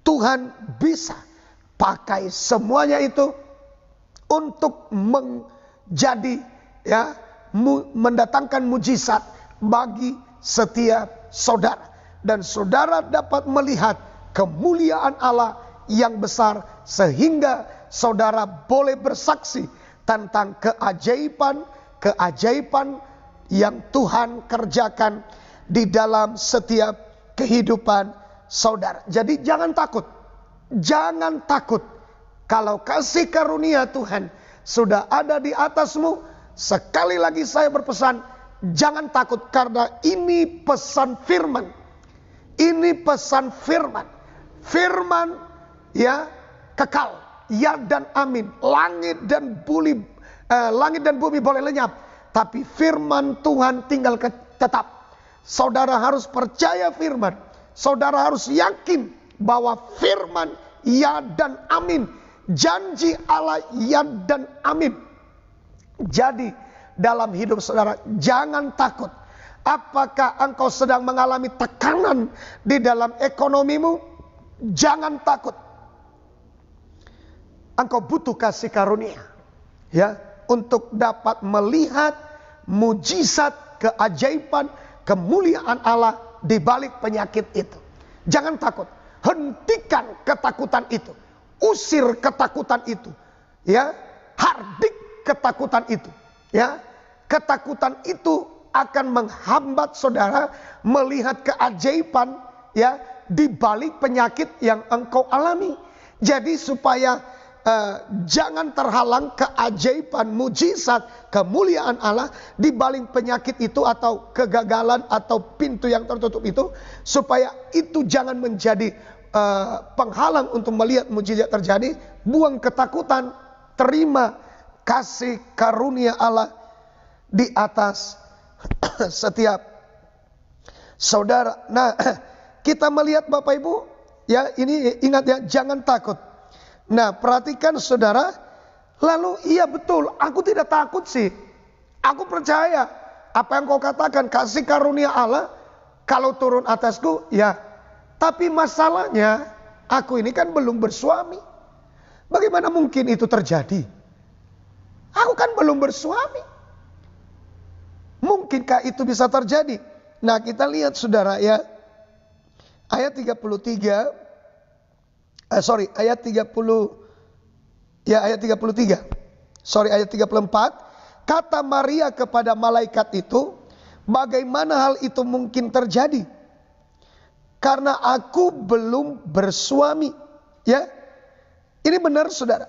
Tuhan bisa pakai semuanya itu untuk menjadi, mendatangkan mujizat bagi setiap saudara. Dan saudara dapat melihat kemuliaan Allah yang besar, sehingga saudara boleh bersaksi tentang keajaiban yang Tuhan kerjakan di dalam setiap kehidupan saudara. Jadi jangan takut. Jangan takut. Kalau kasih karunia Tuhan sudah ada di atasmu, sekali lagi saya berpesan, jangan takut, karena ini pesan firman. Ini pesan firman. Firman kekal, ya dan amin. Langit dan bumi boleh lenyap, tapi firman Tuhan tinggal tetap. Saudara harus percaya firman. Saudara harus yakin bahwa firman ya dan amin. Janji Allah ya dan amin. Jadi dalam hidup saudara jangan takut. Apakah engkau sedang mengalami tekanan di dalam ekonomimu? Jangan takut. Engkau butuh kasih karunia, untuk dapat melihat mujizat, keajaiban, kemuliaan Allah di balik penyakit itu. Jangan takut. Hentikan ketakutan itu. Usir ketakutan itu. Hardik ketakutan itu. Ketakutan itu akan menghambat saudara melihat keajaiban di balik penyakit yang engkau alami. Jadi supaya jangan terhalang keajaiban, mujizat, kemuliaan Allah di balik penyakit itu, atau kegagalan, atau pintu yang tertutup itu, supaya itu jangan menjadi penghalang untuk melihat mujizat terjadi. Buang ketakutan, terima kasih karunia Allah di atas setiap saudara. Nah, kita melihat Bapak Ibu, ini ingat jangan takut. Nah, perhatikan saudara, lalu iya betul, aku tidak takut sih. Aku percaya apa yang kau katakan, kasih karunia Allah kalau turun atasku, tapi masalahnya aku ini kan belum bersuami. Bagaimana mungkin itu terjadi? Aku kan belum bersuami. Mungkinkah itu bisa terjadi? Nah, kita lihat saudara ayat 33, ayat 34. Kata Maria kepada malaikat itu, bagaimana hal itu mungkin terjadi? Karena aku belum bersuami. Ini benar saudara.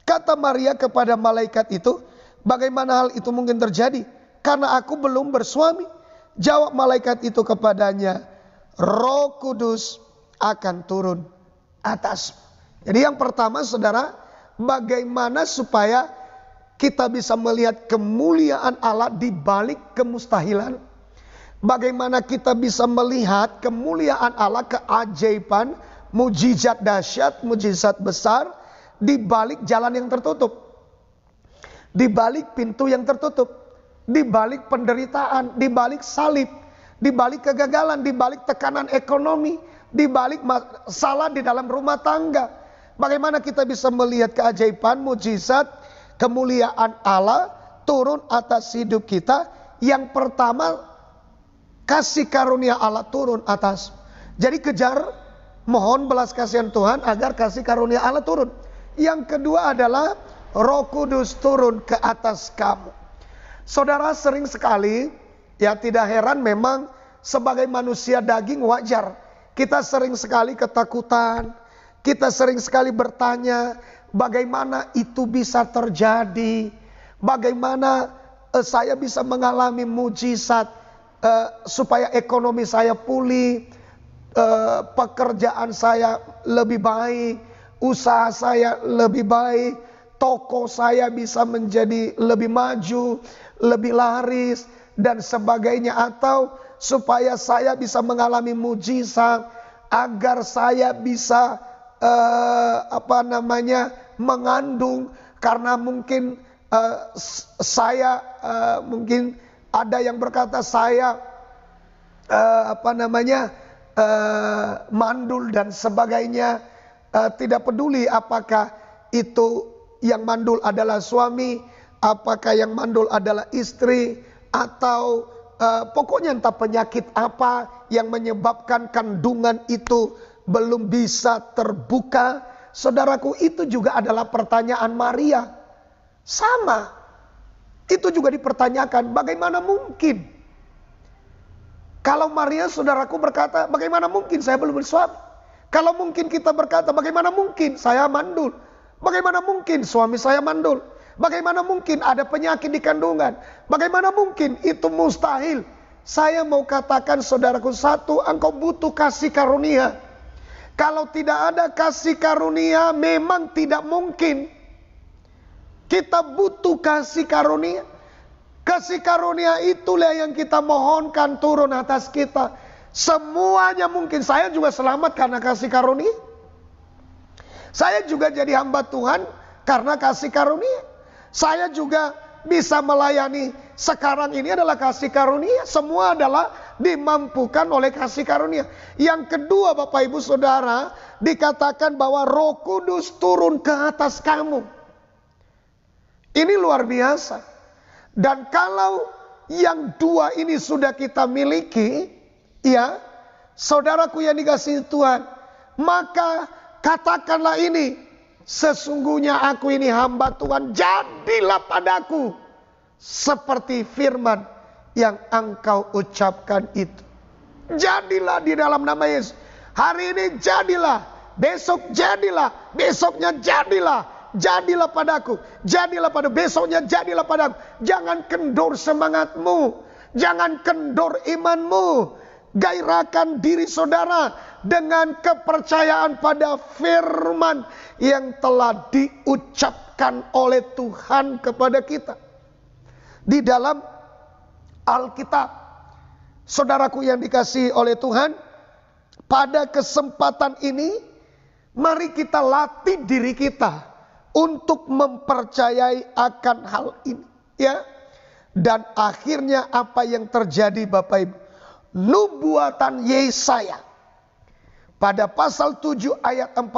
Kata Maria kepada malaikat itu, bagaimana hal itu mungkin terjadi? Karena aku belum bersuami. Jawab malaikat itu kepadanya, Roh Kudus akan turun atas. Jadi yang pertama saudara, bagaimana supaya kita bisa melihat kemuliaan Allah di balik kemustahilan. Bagaimana kita bisa melihat kemuliaan Allah, keajaiban, mujizat dahsyat, mujizat besar di balik jalan yang tertutup. Di balik pintu yang tertutup. Di balik penderitaan, di balik salib, di balik kegagalan, di balik tekanan ekonomi, di balik masalah di dalam rumah tangga. Bagaimana kita bisa melihat keajaiban, mujizat, kemuliaan Allah turun atas hidup kita? Yang pertama, kasih karunia Allah turun atas. Jadi kejar, mohon belas kasihan Tuhan agar kasih karunia Allah turun. Yang kedua adalah Roh Kudus turun ke atas kamu. Saudara, sering sekali, tidak heran memang sebagai manusia daging wajar. Kita sering sekali ketakutan. Kita sering sekali bertanya, bagaimana itu bisa terjadi? Bagaimana saya bisa mengalami mujizat supaya ekonomi saya pulih, pekerjaan saya lebih baik, usaha saya lebih baik, toko saya bisa menjadi lebih maju, lebih laris, dan sebagainya. Atau supaya saya bisa mengalami mujizat, agar saya bisa mengandung, karena mungkin saya mungkin ada yang berkata saya mandul dan sebagainya. Tidak peduli apakah itu yang mandul adalah suami, apakah yang mandul adalah istri, atau pokoknya entah penyakit apa yang menyebabkan kandungan itu belum bisa terbuka. Saudaraku, itu juga adalah pertanyaan Maria. Sama. Itu juga dipertanyakan, bagaimana mungkin? Kalau Maria, saudaraku, berkata, bagaimana mungkin saya belum bersuami? Kalau mungkin kita berkata, bagaimana mungkin saya mandul? Bagaimana mungkin suami saya mandul? Bagaimana mungkin ada penyakit di kandungan? Bagaimana mungkin itu mustahil? Saya mau katakan, saudaraku, satu, engkau butuh kasih karunia. Kalau tidak ada kasih karunia, memang tidak mungkin. Kita butuh kasih karunia. Kasih karunia itulah yang kita mohonkan turun atas kita. Semuanya mungkin. Saya juga selamat karena kasih karunia. Saya juga jadi hamba Tuhan karena kasih karunia. Saya juga bisa melayani sekarang ini adalah kasih karunia. Semua adalah dimampukan oleh kasih karunia. Yang kedua, Bapak Ibu Saudara, dikatakan bahwa Roh Kudus turun ke atas kamu. Ini luar biasa. Dan kalau yang dua ini sudah kita miliki, ya, saudaraku yang dikasihi Tuhan, maka katakanlah ini, sesungguhnya aku ini hamba Tuhan, jadilah padaku seperti firman yang engkau ucapkan itu. Jadilah di dalam nama Yesus. Hari ini jadilah, besok jadilah, besoknya jadilah. Jadilah padaku, jadilah pada besoknya, jadilah padaku. Jangan kendor semangatmu, jangan kendor imanmu. Gairahkan diri saudara dengan kepercayaan pada firman yang telah diucapkan oleh Tuhan kepada kita di dalam Alkitab. Saudaraku yang dikasihi oleh Tuhan, pada kesempatan ini mari kita latih diri kita untuk mempercayai akan hal ini, ya. Dan akhirnya apa yang terjadi, Bapak Ibu? Nubuatan Yesaya pada pasal 7 ayat 14,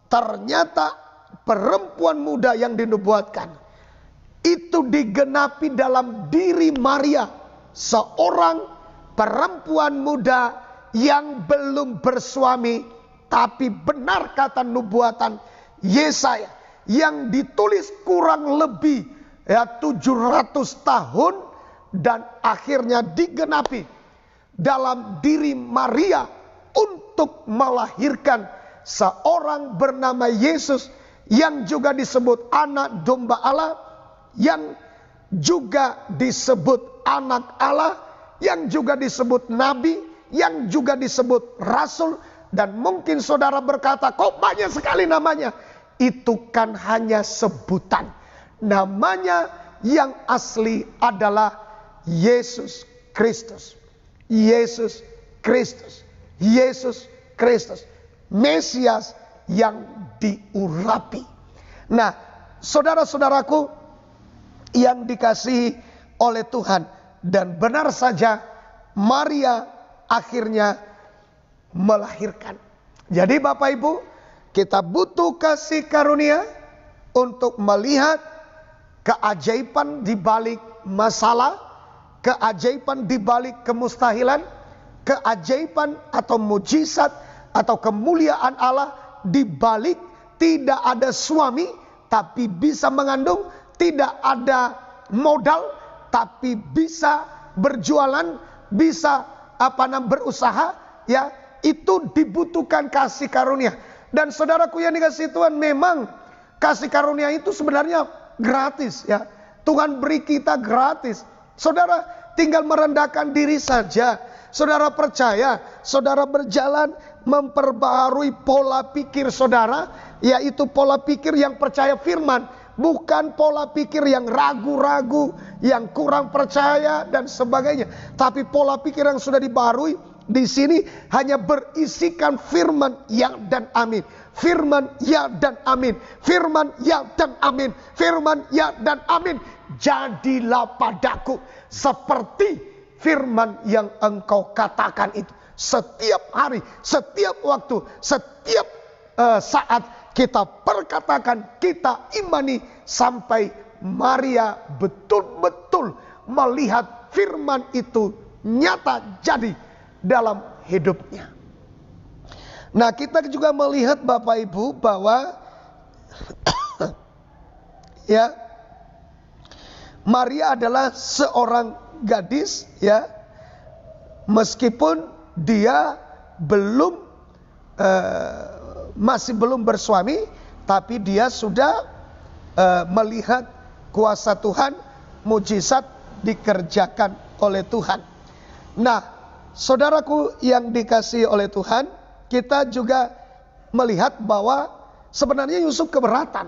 ternyata perempuan muda yang dinubuatkan itu digenapi dalam diri Maria, seorang perempuan muda yang belum bersuami, tapi benar kata nubuatan Yesaya yang ditulis kurang lebih 700 tahun dan akhirnya digenapi dalam diri Maria untuk melahirkan seorang bernama Yesus yang juga disebut anak domba Allah, yang juga disebut anak Allah, yang juga disebut nabi, yang juga disebut rasul. Dan mungkin saudara berkata, kok banyak sekali namanya? Itu kan hanya sebutan. Namanya yang asli adalah Yesus Kristus. Yesus Kristus. Yesus Kristus. Mesias yang diurapi. Nah, saudara-saudaraku yang dikasihi oleh Tuhan. Dan benar saja Maria akhirnya melahirkan. Jadi Bapak Ibu, kita butuh kasih karunia untuk melihat keajaiban di balik masalah, keajaiban di balik kemustahilan, keajaiban atau mujizat atau kemuliaan Allah di balik tidak ada suami tapi bisa mengandung, tidak ada modal tapi bisa berjualan, bisa berusaha, ya, itu dibutuhkan kasih karunia. Dan saudaraku yang dikasihi Tuhan, memang kasih karunia itu sebenarnya gratis, ya. Tuhan beri kita gratis. Saudara tinggal merendahkan diri saja. Saudara percaya, saudara berjalan memperbaharui pola pikir saudara, yaitu pola pikir yang percaya firman, bukan pola pikir yang ragu-ragu, yang kurang percaya dan sebagainya. Tapi pola pikir yang sudah dibaharui di sini hanya berisikan firman ya dan amin. Firman ya dan amin. Firman ya dan amin. Firman ya dan amin. Jadilah padaku seperti firman yang engkau katakan itu. Setiap hari, setiap waktu, setiap saat kita perkatakan, kita imani sampai Maria betul-betul melihat firman itu nyata jadi dalam hidupnya. Nah, kita juga melihat Bapak Ibu bahwa ya, Maria adalah seorang gadis, ya, meskipun dia masih belum bersuami, tapi dia sudah melihat kuasa Tuhan, mujizat dikerjakan oleh Tuhan. Nah, saudaraku yang dikasihi oleh Tuhan, kita juga melihat bahwa sebenarnya Yusuf keberatan.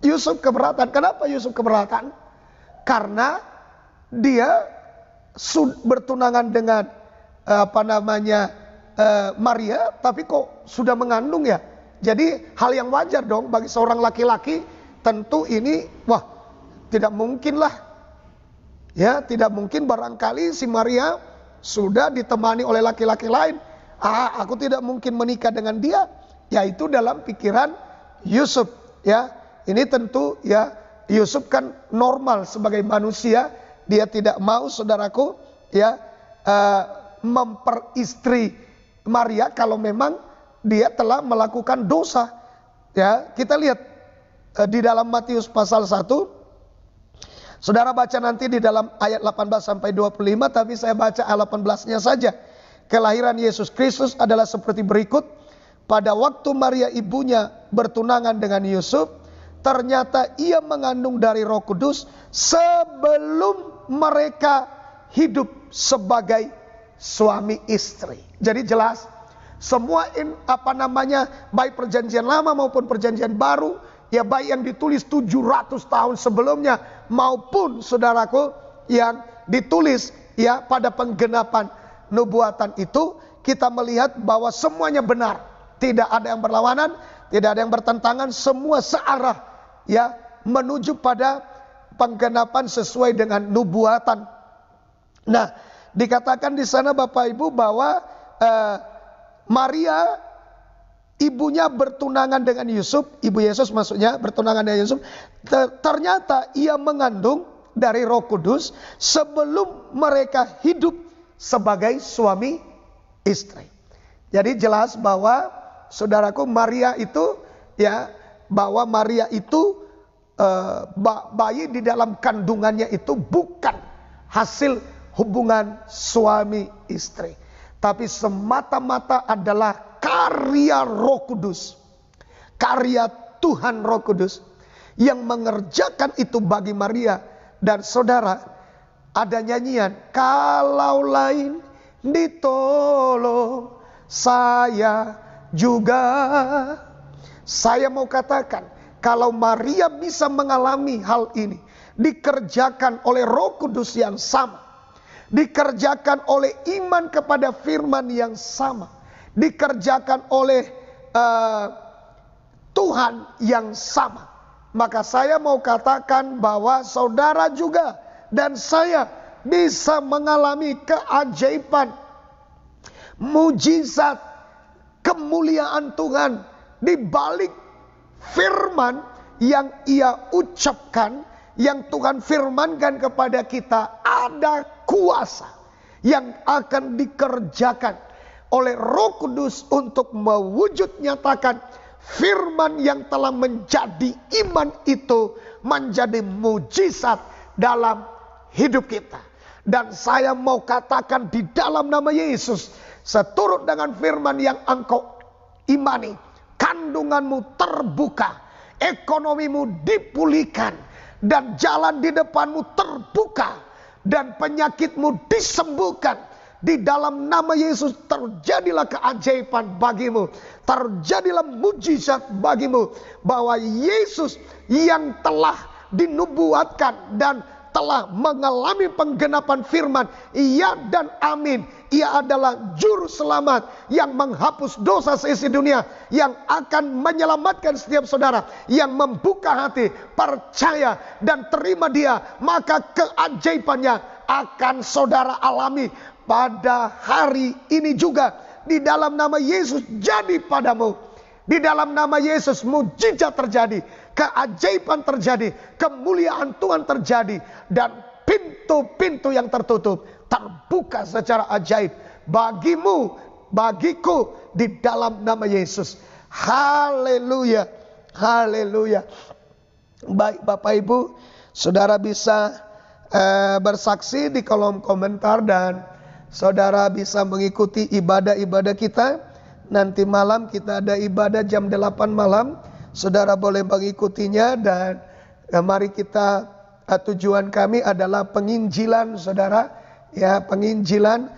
Yusuf keberatan. Kenapa Yusuf keberatan? Karena dia bertunangan dengan Maria, tapi kok sudah mengandung, ya. Jadi hal yang wajar dong bagi seorang laki-laki. Tentu ini, wah, tidak mungkin lah, ya, tidak mungkin barangkali si Maria sudah ditemani oleh laki-laki lain. Aku tidak mungkin menikah dengan dia. Yaitu dalam pikiran Yusuf, ya. Ini tentu, ya, Yusuf kan normal sebagai manusia, dia tidak mau, saudaraku, ya, memperistri Maria kalau memang dia telah melakukan dosa. Ya, kita lihat di dalam Matius pasal 1. Saudara baca nanti di dalam ayat 18 sampai 25, tapi saya baca ayat 18-nya saja. Kelahiran Yesus Kristus adalah seperti berikut. Pada waktu Maria ibunya bertunangan dengan Yusuf, ternyata ia mengandung dari Roh Kudus sebelum mereka hidup sebagai suami istri. Jadi jelas, semua baik perjanjian lama maupun perjanjian baru, ya, baik yang ditulis 700 tahun sebelumnya maupun, saudaraku, yang ditulis, ya, pada penggenapan nubuatan itu, kita melihat bahwa semuanya benar. Tidak ada yang berlawanan, tidak ada yang bertentangan, semua searah, ya, menuju pada penggenapan sesuai dengan nubuatan. Nah, dikatakan di sana Bapak Ibu bahwa Maria ibunya bertunangan dengan Yusuf, ibu Yesus maksudnya bertunangan dengan Yusuf. Ternyata ia mengandung dari Roh Kudus sebelum mereka hidup sebagai suami istri. Jadi jelas bahwa, saudaraku, Maria itu, ya, bahwa Maria itu bayi di dalam kandungannya itu bukan hasil hubungan suami istri, tapi semata-mata adalah karya Roh Kudus, karya Tuhan Roh Kudus yang mengerjakan itu bagi Maria. Dan saudara, ada nyanyian, kalau lain ditolong saya juga. Saya mau katakan, kalau Maria bisa mengalami hal ini, dikerjakan oleh Roh Kudus yang sama, dikerjakan oleh iman kepada firman yang sama, dikerjakan oleh Tuhan yang sama, maka saya mau katakan bahwa saudara juga dan saya bisa mengalami keajaiban, mujizat, kemuliaan Tuhan di balik firman yang ia ucapkan, yang Tuhan firmankan kepada kita. Ada kuasa yang akan dikerjakan oleh Roh Kudus untuk mewujud nyatakan firman yang telah menjadi iman itu menjadi mujizat dalam hidup kita. Dan saya mau katakan di dalam nama Yesus, seturut dengan firman yang engkau imani, kandunganmu terbuka, ekonomimu dipulihkan, dan jalan di depanmu terbuka, dan penyakitmu disembuhkan. Di dalam nama Yesus terjadilah keajaiban bagimu, terjadilah mujizat bagimu, bahwa Yesus yang telah dinubuatkan dan telah mengalami penggenapan firman, iya dan amin. Ia adalah juru selamat yang menghapus dosa seisi dunia, yang akan menyelamatkan setiap saudara yang membuka hati, percaya dan terima dia. Maka keajaibannya akan saudara alami pada hari ini juga. Di dalam nama Yesus jadi padamu. Di dalam nama Yesus mujizat terjadi, keajaiban terjadi, kemuliaan Tuhan terjadi, dan pintu-pintu yang tertutup terbuka secara ajaib bagimu, bagiku, di dalam nama Yesus. Haleluya, haleluya. Baik Bapak Ibu, saudara bisa bersaksi di kolom komentar, dan saudara bisa mengikuti ibadah-ibadah kita. Nanti malam kita ada ibadah jam 8 malam. Saudara boleh mengikutinya, dan mari kita, tujuan kami adalah penginjilan saudara. Ya, penginjilan,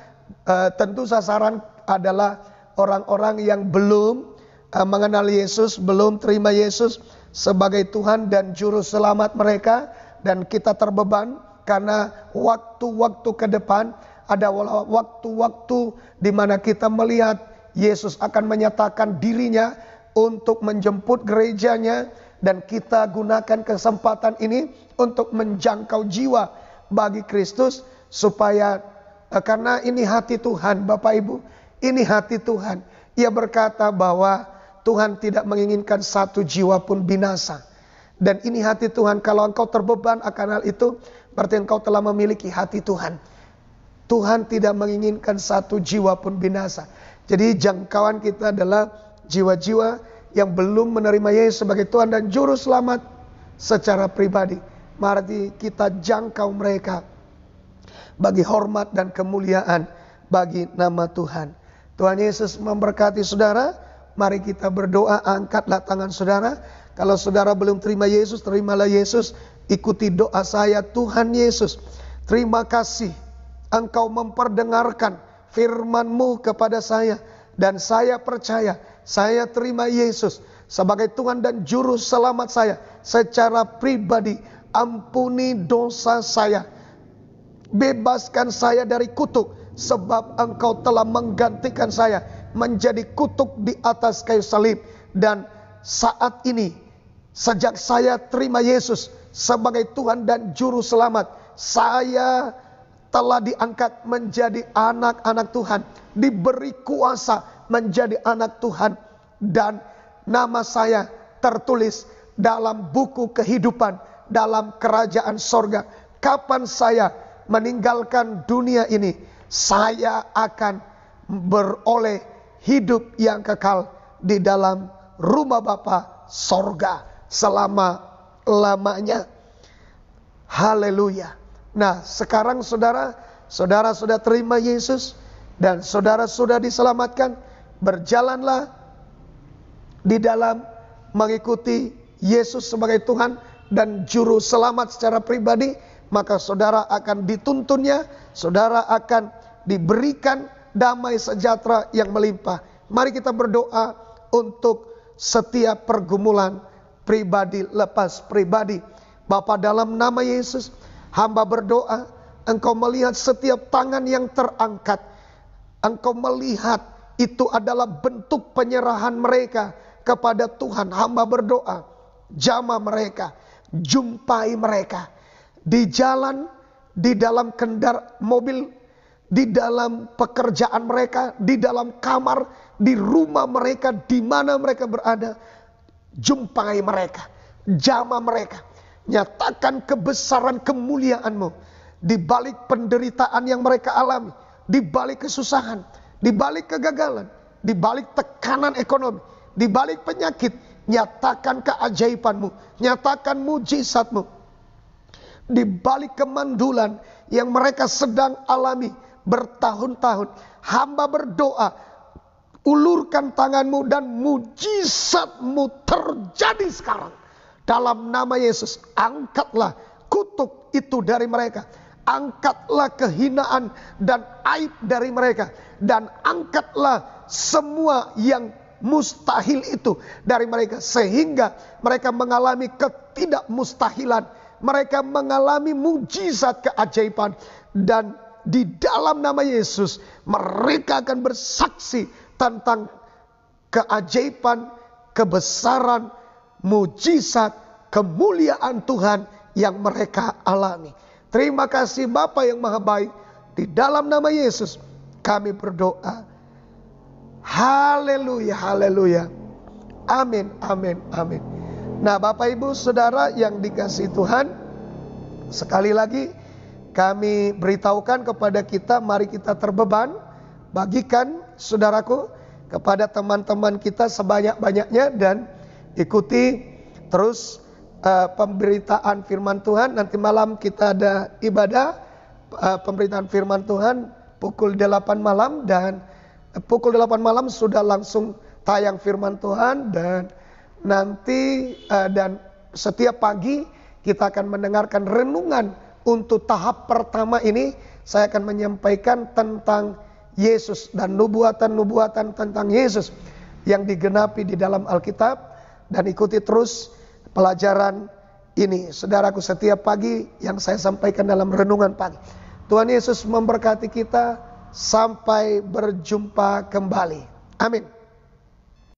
tentu sasaran adalah orang-orang yang belum mengenal Yesus, belum terima Yesus sebagai Tuhan dan Juru Selamat mereka. Dan kita terbeban karena waktu-waktu ke depan ada waktu-waktu di mana kita melihat Yesus akan menyatakan dirinya untuk menjemput gerejanya, dan kita gunakan kesempatan ini untuk menjangkau jiwa bagi Kristus, supaya karena ini hati Tuhan Bapak Ibu, ini hati Tuhan. Ia berkata bahwa Tuhan tidak menginginkan satu jiwa pun binasa. Dan ini hati Tuhan. Kalau engkau terbeban akan hal itu, berarti engkau telah memiliki hati Tuhan. Tuhan tidak menginginkan satu jiwa pun binasa. Jadi jangkauan kita adalah jiwa-jiwa yang belum menerima Yesus sebagai Tuhan dan Juru Selamat secara pribadi. Mari kita jangkau mereka bagi hormat dan kemuliaan bagi nama Tuhan. Tuhan Yesus memberkati saudara. Mari kita berdoa, angkatlah tangan saudara. Kalau saudara belum terima Yesus, terimalah Yesus. Ikuti doa saya. Tuhan Yesus, terima kasih Engkau memperdengarkan firman-Mu kepada saya, dan saya percaya, saya terima Yesus sebagai Tuhan dan Juru Selamat saya secara pribadi. Ampuni dosa saya, bebaskan saya dari kutuk, sebab Engkau telah menggantikan saya menjadi kutuk di atas kayu salib. Dan saat ini, sejak saya terima Yesus sebagai Tuhan dan Juru Selamat, saya telah diangkat menjadi anak-anak Tuhan, diberi kuasa menjadi anak Tuhan, dan nama saya tertulis dalam buku kehidupan dalam kerajaan sorga. Kapan saya meninggalkan dunia ini, saya akan beroleh hidup yang kekal di dalam rumah Bapa sorga selama-lamanya. Haleluya. Nah, sekarang saudara sudah terima Yesus dan saudara sudah diselamatkan. Berjalanlah di dalam mengikuti Yesus sebagai Tuhan dan Juru Selamat secara pribadi. Maka saudara akan dituntunnya, saudara akan diberikan damai sejahtera yang melimpah. Mari kita berdoa untuk setiap pergumulan pribadi lepas pribadi. Bapa, dalam nama Yesus, hamba berdoa, Engkau melihat setiap tangan yang terangkat. Engkau melihat itu adalah bentuk penyerahan mereka kepada Tuhan. Hamba berdoa, jamah mereka, jumpai mereka di jalan, di dalam mobil, di dalam pekerjaan mereka, di dalam kamar, di rumah mereka, di mana mereka berada. Jumpai mereka, jamah mereka. Nyatakan kebesaran kemuliaan-Mu di balik penderitaan yang mereka alami, di balik kesusahan, di balik kegagalan, di balik tekanan ekonomi, di balik penyakit. Nyatakan keajaiban-Mu, nyatakan mujizat-Mu. Di balik kemandulan yang mereka sedang alami bertahun-tahun. Hamba berdoa, ulurkan tanganmu dan mujizatmu terjadi sekarang. Dalam nama Yesus, angkatlah kutuk itu dari mereka. Angkatlah kehinaan dan aib dari mereka. Dan angkatlah semua yang mustahil itu dari mereka. Sehingga mereka mengalami ketidakmustahilan. Mereka mengalami mujizat keajaiban. Dan di dalam nama Yesus, mereka akan bersaksi tentang keajaiban, kebesaran, mujizat, kemuliaan Tuhan yang mereka alami. Terima kasih Bapa yang Maha Baik. Di dalam nama Yesus kami berdoa. Haleluya, haleluya. Amin, amin, amin. Nah Bapak Ibu Saudara yang dikasihi Tuhan, sekali lagi kami beritahukan kepada kita, mari kita terbeban. Bagikan saudaraku kepada teman-teman kita sebanyak-banyaknya. Dan ikuti terus pemberitaan firman Tuhan. Nanti malam kita ada ibadah pemberitaan firman Tuhan pukul 8 malam. Dan pukul 8 malam sudah langsung tayang firman Tuhan. Dan nanti dan setiap pagi kita akan mendengarkan renungan. Untuk tahap pertama ini saya akan menyampaikan tentang Yesus dan nubuatan-nubuatan tentang Yesus yang digenapi di dalam Alkitab. Dan ikuti terus pelajaran ini saudaraku setiap pagi yang saya sampaikan dalam renungan pagi. Tuhan Yesus memberkati kita. Sampai berjumpa kembali. Amin.